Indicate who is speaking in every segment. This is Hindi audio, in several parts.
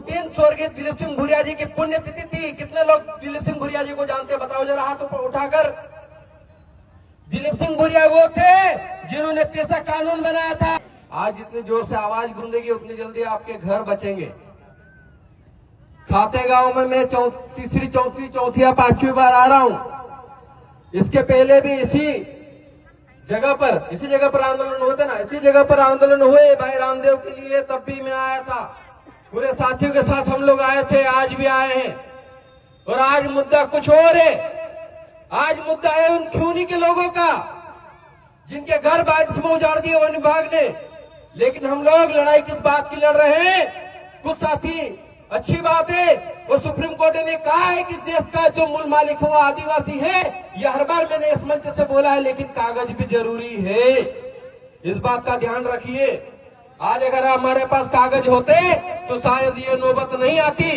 Speaker 1: दिन स्वर्गीय दिलीप सिंह भुरिया जी की पुण्यतिथि थी। कितने लोग दिलीप सिंह भुरिया जी को जानते हैं? बताओ जरा हाथ उठाकर। दिलीप सिंह भुरिया वो थे जिन्होंने पेशा कानून बनाया था। आज जितनी जोर से आवाज गूंजेगी उतनी जल्दी आपके घर बचेंगे। खाते गांव में मैं तीसरी चौथी या पांचवी बार आ रहा हूं। इसके पहले भी इसी जगह पर आंदोलन होते ना, इसी जगह पर आंदोलन हुए भाई रामदेव के लिए, तब भी मैं आया था। पूरे साथियों के साथ हम लोग आए थे, आज भी आए हैं। और आज मुद्दा कुछ और है। आज मुद्दा है उन खूनी के लोगों का जिनके घर बारिश में उजाड़ दिए वन विभाग ने। लेकिन हम लोग लड़ाई किस बात की लड़ रहे हैं? कुछ साथी अच्छी बात है, और सुप्रीम कोर्ट ने कहा है कि देश का जो मूल मालिक है वो आदिवासी है। यह हर बार मैंने इस मंच से बोला है, लेकिन कागज भी जरूरी है। इस बात का ध्यान रखिए। आज अगर हमारे पास कागज होते तो शायद ये नौबत नहीं आती।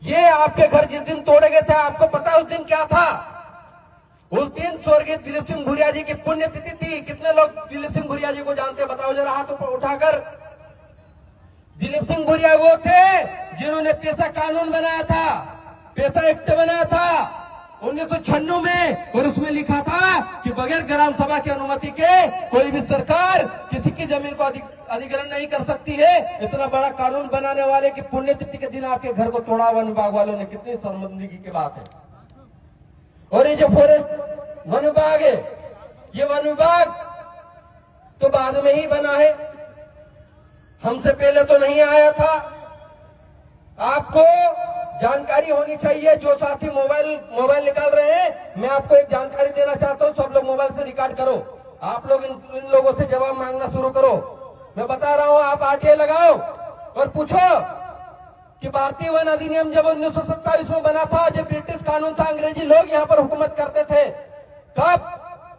Speaker 1: ये आपके घर जिस दिन तोड़े गए थे, आपको पता उस दिन क्या था? उस दिन स्वर्गीय दिलीप सिंह भुरिया जी की पुण्यतिथि थी। कितने लोग दिलीप सिंह भुरिया जी को जानते हैं? बताओ जरा हाथ उठाकर। दिलीप सिंह भुरिया वो थे जिन्होंने पेशा कानून बनाया था, पेशा एक्ट बनाया था 1996 में। और उसमें लिखा था कि बगैर ग्राम सभा की अनुमति के कोई भी सरकार किसी की जमीन को अधिग्रहण नहीं कर सकती है। इतना बड़ा कानून बनाने वाले की पुण्यतिथि के दिन आपके घर को तोड़ा वन विभाग वालों ने। कितनी शर्मिंदगी की बात है। और ये जो फॉरेस्ट वन विभाग है, ये वन विभाग तो बाद में ही बना है, हमसे पहले तो नहीं आया था। आपको जानकारी होनी चाहिए। जो साथी मोबाइल निकाल रहे हैं, मैं आपको एक जानकारी देना चाहता हूं। सब लोग मोबाइल से रिकॉर्ड करो। आप लोग इन लोगों से जवाब मांगना शुरू करो। मैं बता रहा हूं, आप आरटीआई लगाओ और पूछो कि भारतीय वन अधिनियम जब 1927 में बना था, जब ब्रिटिश कानून था, अंग्रेजी लोग यहाँ पर हुकूमत करते थे, तब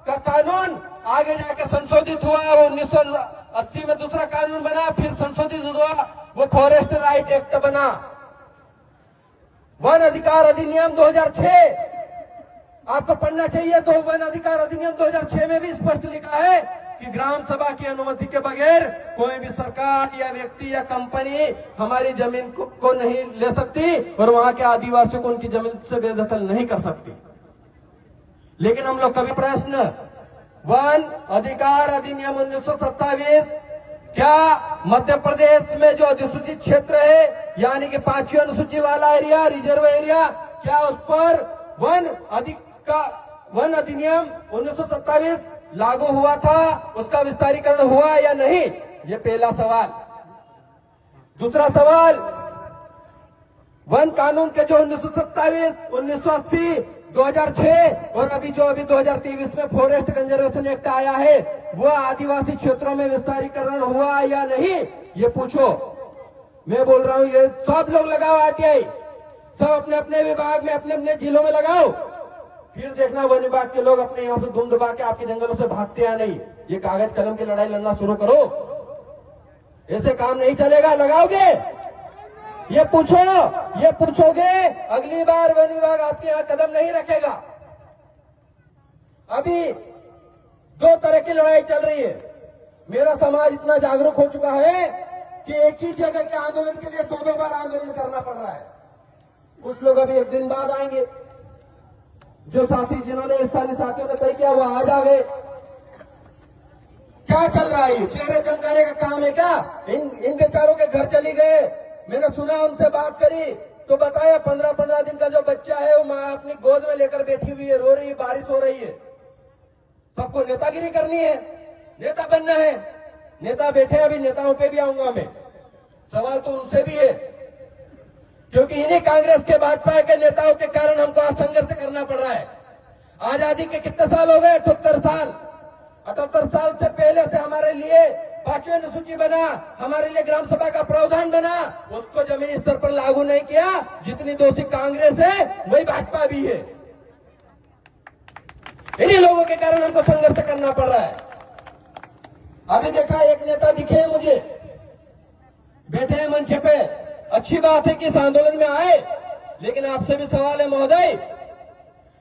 Speaker 1: का कानून आगे जाके संशोधित हुआ। 1980 में दूसरा कानून बना, फिर संशोधित हुआ, वो फॉरेस्ट राइट एक्ट बना। वन अधिकार अधिनियम 2006 आपको पढ़ना चाहिए। तो वन अधिकार अधिनियम 2006 में भी स्पष्ट लिखा है कि ग्राम सभा की अनुमति के बगैर कोई भी सरकार या व्यक्ति या कंपनी हमारी जमीन को नहीं ले सकती और वहां के आदिवासियों को उनकी जमीन से बेदखल नहीं कर सकती। लेकिन हम लोग कभी प्रश्न, वन अधिकार अधिनियम 1927 क्या मध्य प्रदेश में जो अधिसूचित क्षेत्र है, यानी कि 5वीं अनुसूची वाला एरिया, रिजर्व एरिया, क्या उस पर वन अधिनियम 1927 लागू हुआ था? उसका विस्तारीकरण हुआ या नहीं? ये पहला सवाल। दूसरा सवाल, वन कानून के जो 1927, 1980, 2006 और अभी 2023 में फॉरेस्ट कंजर्वेशन एक्ट आया है, वो आदिवासी क्षेत्रों में विस्तारीकरण हुआ या नहीं? ये पूछो। मैं बोल रहा हूं, ये सब लोग लगाओ आरटीआई, सब अपने अपने विभाग में, अपने अपने जिलों में लगाओ। फिर देखना वन विभाग के लोग अपने यहां से धूम दबा के आपके जंगलों से भागते या नहीं। ये कागज कलम की लड़ाई लड़ना शुरू करो। ऐसे काम नहीं चलेगा। लगाओगे? ये पूछोगे, अगली बार वन विभाग आपके यहां कदम नहीं रखेगा। अभी दो तरह की लड़ाई चल रही है। मेरा समाज इतना जागरूक हो चुका है कि एक ही जगह के आंदोलन के लिए दो बार आंदोलन करना पड़ रहा है। कुछ लोग अभी एक दिन बाद आएंगे। जो साथी जिन्होंने स्थानीय साथियों ने तय किया वो आज आ गए। क्या चल रहा है? चेहरे चमकाने का काम है क्या? इन बेचारों के घर चली गए। मैंने सुना, उनसे बात करी तो बताया 15-15 दिन का जो बच्चा है वो माँ अपनी गोद में लेकर बैठी हुई है, रो रही है, बारिश हो रही है। सबको नेतागिरी करनी है, नेता बनना है। नेता बैठे, अभी नेताओं पे भी आऊंगा मैं। सवाल तो उनसे भी है, क्योंकि इन्हीं कांग्रेस के भाजपा के नेताओं के कारण हमको आज संघर्ष करना पड़ रहा है। आजादी के कितने साल हो गए? 78 साल। 78 साल से पहले से हमारे लिए 5वीं अनुसूची बना, हमारे लिए ग्राम सभा का प्रावधान बना, उसको जमीनी स्तर पर लागू नहीं किया। जितनी दोषी कांग्रेस है वही भाजपा भी है। इन्हीं लोगों के कारण हमको संघर्ष करना पड़ रहा है। अभी देखा, एक नेता दिखे मुझे, बैठे हैं मंच पे। अच्छी बात है कि इस आंदोलन में आए, लेकिन आपसे भी सवाल है महोदय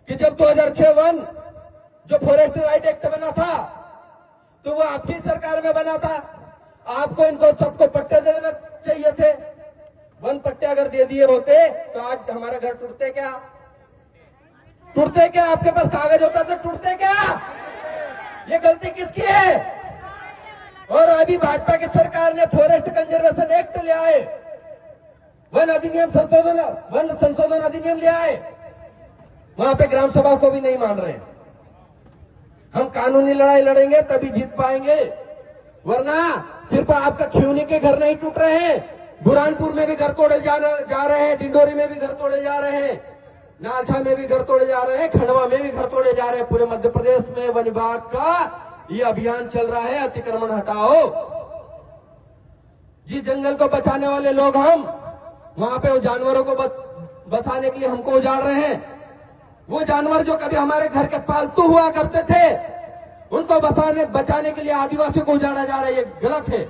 Speaker 1: कि जब 2006 वन जो फॉरेस्ट राइट एक्ट बना था तो वो आपकी सरकार में बना था। आपको इनको सबको पट्टे देना चाहिए थे। अगर दे दिए होते तो आज हमारे घर टूटते क्या? टूटते क्या? आपके पास कागज होता तो टूटते क्या? ये गलती किसकी है? और अभी भाजपा की सरकार ने फॉरेस्ट कंजर्वेशन एक्ट ले आए, वन संशोधन अधिनियम ले आए, वहां पे ग्राम सभा को भी नहीं मान रहे। हम कानूनी लड़ाई लड़ेंगे तभी जीत पाएंगे, वरना सिर्फ आपका खिवनी के घर नहीं टूट रहे हैं, बुरहानपुर में भी घर तोड़े जा रहे हैं, डिंडोरी में भी घर तोड़े जा रहे हैं, नालछा में भी घर तोड़े जा रहे हैं, खंडवा में भी घर तोड़े जा रहे हैं। पूरे मध्य प्रदेश में वन विभाग का ये अभियान चल रहा है, अतिक्रमण हटाओ। जिस जंगल को बचाने वाले लोग हम, वहां पे वो जानवरों को बचाने के लिए हमको उजाड़ रहे हैं। वो जानवर जो कभी हमारे घर के पालतू हुआ करते थे, उनको बचाने के लिए आदिवासियों को उजाड़ा जा रहा है। ये गलत है,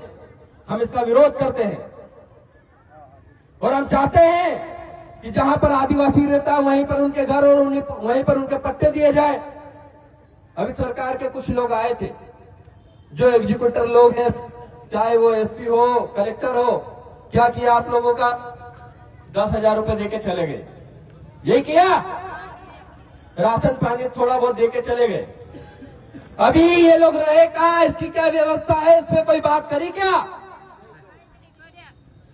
Speaker 1: हम इसका विरोध करते हैं और हम चाहते हैं कि जहां पर आदिवासी रहता है वहीं पर उनके घर और वहीं पर उनके पट्टे दिए जाए। अभी सरकार के कुछ लोग आए थे जो एग्जीक्यूटिव लोग हैं, चाहे वो एसपी हो, कलेक्टर हो, क्या किया आप लोगों का? 10,000 रुपए देके चले गए। यही किया, राशन पानी थोड़ा बहुत देके चले गए। अभी ये लोग रहे कहां? इसकी क्या व्यवस्था है? इस पे कोई बात करी क्या?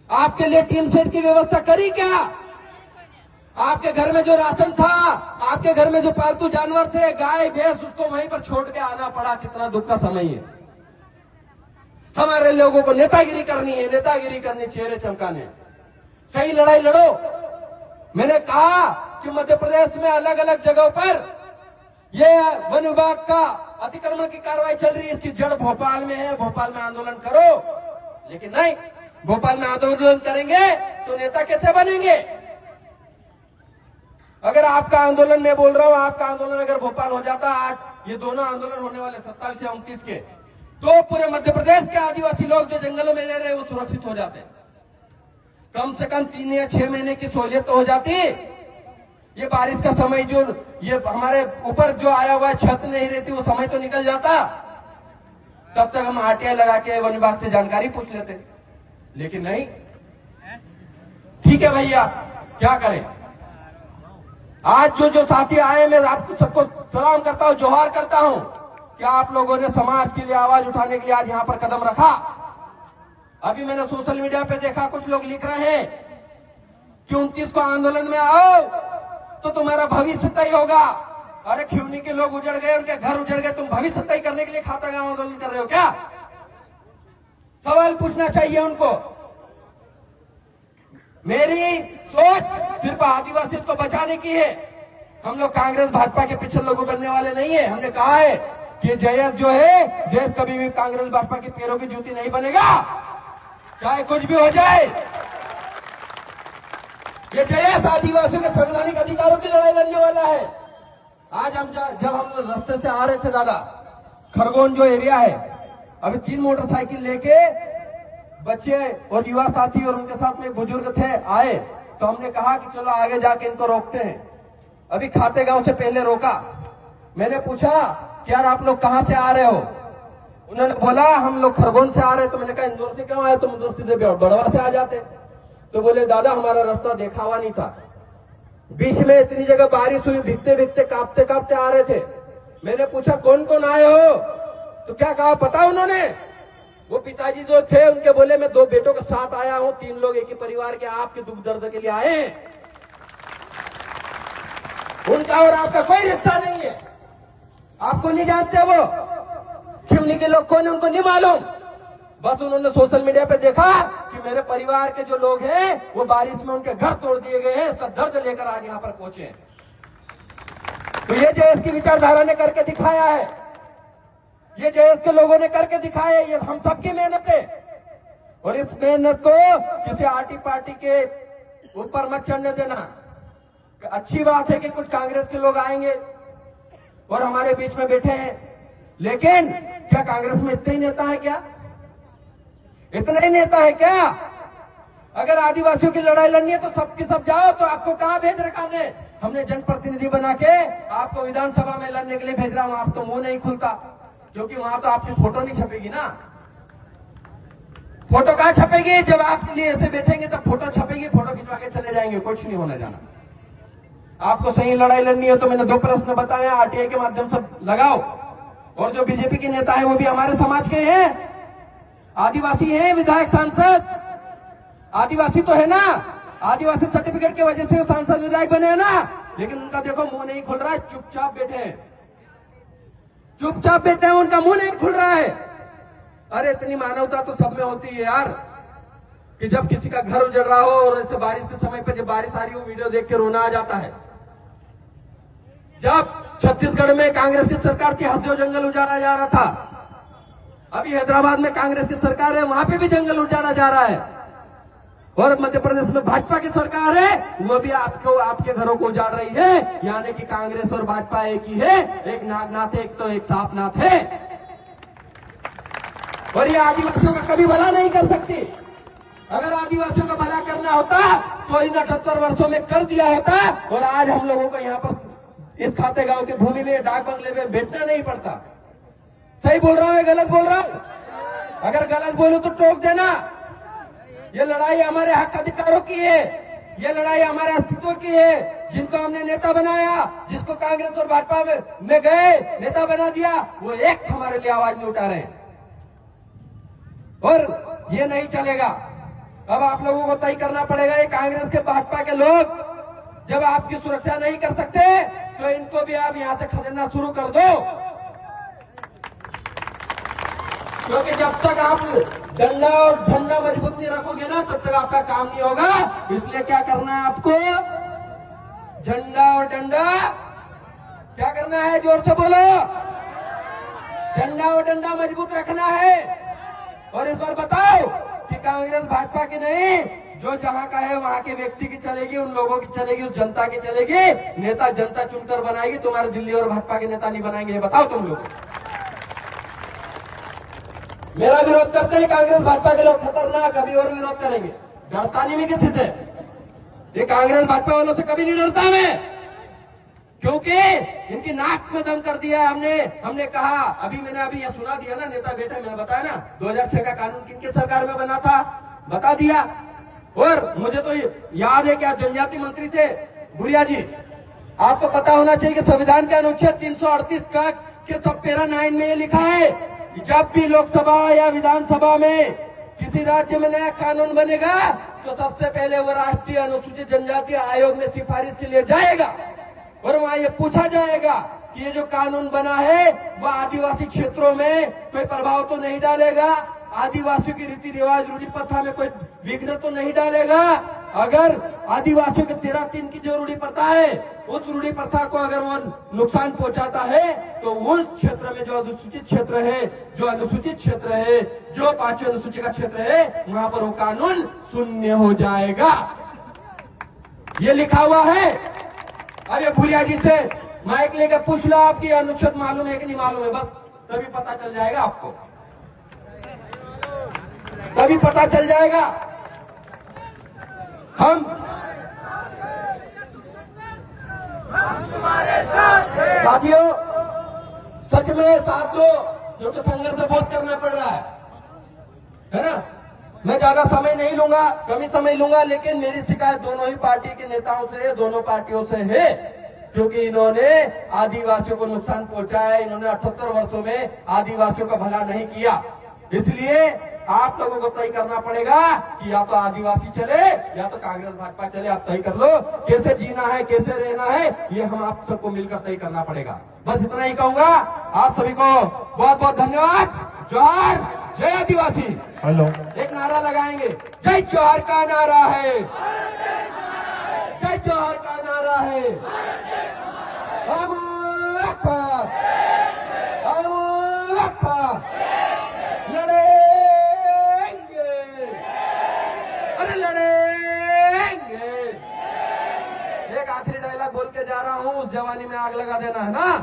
Speaker 1: आपके लिए टीन शेड की व्यवस्था करी क्या? आपके घर में जो राशन था, आपके घर में जो पालतू जानवर थे, गाय भैंस, उसको वहीं पर छोड़ के आना पड़ा। कितना दुख का समय है। हमारे लोगों को नेतागिरी करनी है, नेतागिरी करनी, चेहरे चमकाने। सही लड़ाई लड़ो। मैंने कहा कि मध्य प्रदेश में अलग अलग जगहों पर यह वन विभाग का अतिक्रमण की कार्रवाई चल रही है, इसकी जड़ भोपाल में है। भोपाल में आंदोलन करो, लेकिन नहीं, भोपाल में आंदोलन करेंगे तो नेता कैसे बनेंगे? अगर आपका आंदोलन, मैं बोल रहा हूं, आपका आंदोलन अगर भोपाल हो जाता, आज ये दोनों आंदोलन होने वाले 27 या 29 के, तो पूरे मध्य प्रदेश के आदिवासी लोग जो जंगलों में रह रहे हैं वो सुरक्षित हो जाते। कम से कम 3 या 6 महीने की सहूलियत तो हो जाती। ये बारिश का समय जो ये हमारे ऊपर जो आया हुआ छत नहीं रहती, वो समय तो निकल जाता। तब तक हम आरटीआई लगा के वन विभाग से जानकारी पूछ लेते, लेकिन नहीं। ठीक है भैया, क्या करें? आज जो साथी आए, मैं आपको सबको सलाम करता हूं, जोहार करता हूं कि आप लोगों ने समाज के लिए आवाज उठाने के लिए आज यहां पर कदम रखा। अभी मैंने सोशल मीडिया पे देखा, कुछ लोग लिख रहे हैं कि 29 को आंदोलन में आओ तो तुम्हारा भविष्य तय होगा। अरे खिवनी के लोग उजड़ गए, उनके घर उजड़ गए, तुम भविष्य तय करने के लिए खाता गांव आंदोलन कर रहे हो क्या? सवाल पूछना चाहिए उनको। मेरी सोच सिर्फ आदिवासी को बचाने की है। हम लोग कांग्रेस भाजपा के पीछे लोगों बनने वाले नहीं है। हमने कहा है कि जयेश जो है, जयेश कभी भी कांग्रेस भाजपा के पैरों की जूती नहीं बनेगा, चाहे कुछ भी हो जाए। ये जयेश आदिवासियों के संवैधानिक अधिकारों की लड़ाई लड़ने वाला है। आज हम जब हम रास्ते से आ रहे थे दादा, खरगोन जो एरिया है, अभी 3 मोटरसाइकिल लेके बच्चे और युवा साथी और उनके साथ में बुजुर्ग थे, आए तो हमने कहा कि चलो आगे जाके इनको रोकते हैं। अभी खाते गांव से पहले रोका। मैंने पूछा कि यार आप लोग कहां से आ रहे हो? उन्होंने बोला हम लोग खरगोन से आ रहे। तो मैंने कहा इंदौर से क्यों आए? तुम इंदौर सीधे बड़वा से आ जाते। तो बोले दादा हमारा रास्ता देखा हुआ नहीं था, बीच में इतनी जगह बारिश हुई, भीगते भीगते कांपते कांपते आ रहे थे। मैंने पूछा कौन कौन आए हो? तो क्या कहा पता उन्होंने? वो पिताजी जो थे उनके बोले मैं 2 बेटों के साथ आया हूं, 3 लोग एक ही परिवार के, आपके दुख दर्द के लिए आए हैं। उनका और आपका कोई रिश्ता नहीं है, आपको नहीं जानते वो खिवनी के लोग कौन है, उनको नहीं मालूम। बस उन्होंने सोशल मीडिया पे देखा कि मेरे परिवार के जो लोग हैं वो बारिश में उनके घर तोड़ दिए गए हैं, इसका दर्द लेकर आज यहां पर पहुंचे। तो ये जयेश की विचारधारा ने करके दिखाया है, ये जयेश के लोगों ने करके दिखाया है। ये हम सबकी मेहनत है और इस मेहनत को किसी आर्टी पार्टी के ऊपर मत चढ़ने देना। अच्छी बात है कि कुछ कांग्रेस के लोग आएंगे और हमारे बीच में बैठे हैं, लेकिन क्या कांग्रेस में इतने ही नेता है क्या? इतना ही नेता है क्या? अगर आदिवासियों की लड़ाई लड़नी है तो सबकी सब जाओ। तो आपको कहां भेज रखा हमने? हमने जनप्रतिनिधि बना के आपको विधानसभा में लड़ने के लिए भेज रहा हूं। आप तो मुंह नहीं खुलता, क्योंकि वहां तो आपकी फोटो नहीं छपेगी ना। फोटो कहां छपेगी? जब आपके लिए ऐसे बैठेंगे तब फोटो छपेगी, फोटो खिंचवा के जाएंगे, कुछ नहीं होने जाना। आपको सही लड़ाई लड़नी है तो मैंने 2 प्रश्न बताए, आरटीआई के माध्यम से लगाओ। और जो बीजेपी के नेता है वो भी हमारे समाज के हैं, आदिवासी हैं, विधायक सांसद आदिवासी तो है ना, आदिवासी सर्टिफिकेट की वजह से सांसद विधायक बने हैं ना, लेकिन उनका देखो मुंह नहीं खुल रहा है, चुपचाप बैठे हैं, चुपचाप बैठे हैं, उनका मुंह नहीं खुल रहा है। अरे इतनी मानवता तो सब में होती है यार, कि जब किसी का घर उजड़ रहा हो और ऐसे बारिश के समय पे जब बारिश आ रही हो, वीडियो देख के रोना आ जाता है। जब छत्तीसगढ़ में कांग्रेस की सरकार थी, हजारों जंगल उजाड़ा जा रहा था, अभी हैदराबाद में कांग्रेस की सरकार है, वहां पे भी जंगल उजाड़ा जा रहा है। और मध्य प्रदेश में भाजपा की सरकार है, वो भी आपके घरों को उजाड़ रही है। यानी कि कांग्रेस और भाजपा एक ही है, एक नागनाथ है, एक तो एक सांपनाथ है। और ये आदिवासियों का कभी भला नहीं कर सकती। अगर आदिवासियों का भला करना होता तो इन 78 वर्षों में कर दिया होता, और आज हम लोगों को यहाँ पर इस खाते गांव की भूमि में, डाक बंगले में बैठना नहीं पड़ता। सही बोल रहा हूं या गलत बोल रहा हूं? अगर गलत बोलूं तो टोक देना। ये लड़ाई हमारे हक अधिकारों की है, ये लड़ाई हमारे अस्तित्व की है। जिनको हमने नेता बनाया, जिसको कांग्रेस और भाजपा में गए नेता बना दिया, वो एक हमारे लिए आवाज नहीं उठा रहे हैं। और ये नहीं चलेगा। अब आप लोगों को तय करना पड़ेगा, ये कांग्रेस के भाजपा के लोग जब आपकी सुरक्षा नहीं कर सकते तो इनको भी आप यहां से खदेड़ना शुरू कर दो, क्योंकि जब तक आप डंडा और झंडा मजबूत नहीं रखोगे ना, तब तक आपका काम नहीं होगा। इसलिए क्या करना है आपको? झंडा और डंडा क्या करना है? जोर से बोलो। झंडा और डंडा मजबूत रखना है। और इस बार बताओ कि कांग्रेस भाजपा की नहीं, जो जहां का है वहां के व्यक्ति की चलेगी, उन लोगों की चलेगी, उस जनता की चलेगी। नेता जनता चुनकर बनाएगी, तुम्हारे दिल्ली और भाजपा के नेता नहीं बनाएंगे। ये बताओ तुम लोग। मेरा विरोध करते हैं कांग्रेस भाजपा के लोग, खतरनाक, अभी और विरोध करेंगे। डरता नहीं मैं किसी से, ये कांग्रेस भाजपा वालों से कभी नहीं डरता मैं, क्योंकि इनकी नाक में दम कर दिया हमने कहा। मैंने यह सुना दिया ना, नेता बेटा, मैंने बताया ना 2006 का कानून किनके सरकार में बना था, बता दिया। और मुझे तो याद है कि आप जनजाति मंत्री थे भूरिया जी, आपको पता होना चाहिए कि संविधान के अनुच्छेद 338 का के सब पैरा 9 में ये लिखा है, जब भी लोकसभा या विधानसभा में किसी राज्य में नया कानून बनेगा तो सबसे पहले वो राष्ट्रीय अनुसूचित जनजाति आयोग में सिफारिश के लिए जाएगा, और वहां ये पूछा जाएगा कि ये जो कानून बना है वह आदिवासी क्षेत्रों में कोई प्रभाव तो नहीं डालेगा, आदिवासियों की रीति रिवाज रूढ़ी प्रथा में कोई विघ्न तो नहीं डालेगा। अगर आदिवासियों के 13-3 की जो रूढ़ी प्रथा है, उस रूढ़ी प्रथा को अगर वो नुकसान पहुंचाता है तो उस क्षेत्र में जो अनुसूचित क्षेत्र है, जो 5वीं अनुसूची का क्षेत्र है, वहां पर वो कानून शून्य हो जाएगा। ये लिखा हुआ है। अब ये भूरिया जी से माइक लेकर पूछ लो, आपकी अनुच्छेद मालूम है कि नहीं मालूम है, बस तभी पता चल जाएगा आपको, तभी पता चल जाएगा। हम साथियों सच में साथ दो, जो कि संघर्ष बहुत करना पड़ रहा है ना। मैं ज्यादा समय नहीं लूंगा, कम ही समय लूंगा, लेकिन मेरी शिकायत दोनों ही पार्टी के नेताओं से है, दोनों पार्टियों से है, क्योंकि इन्होंने आदिवासियों को नुकसान पहुंचाया। इन्होंने 78 वर्षों में आदिवासियों का भला नहीं किया। इसलिए आप लोगों को तय करना पड़ेगा कि या तो आदिवासी चले या तो कांग्रेस भाजपा चले। आप तय कर लो कैसे जीना है, कैसे रहना है, ये हम आप सबको मिलकर तय करना पड़ेगा। बस इतना ही कहूंगा। आप सभी को बहुत बहुत धन्यवाद। जोहार, जय आदिवासी।
Speaker 2: हेलो,
Speaker 1: एक नारा लगाएंगे, जय जोहार का नारा है, जय जोहार का नारा है। हम लड़ेंगे, अरे लड़ेंगे। एक आखिरी डायलॉग बोल के जा रहा हूं, उस जवानी में आग लगा देना है ना।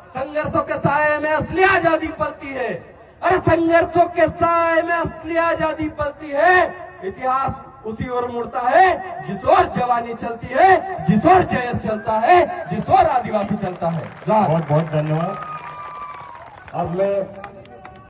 Speaker 1: संघर्षों के साए में असली आजादी पलती है, अरे संघर्षों के साए में असली आजादी पलती है। इतिहास उसी ओर मुड़ता है जिस ओर जवानी चलती है, जिस ओर जयस चलता है, जिस ओर आदिवासी चलता है।
Speaker 2: बहुत बहुत धन्यवाद। अब मैं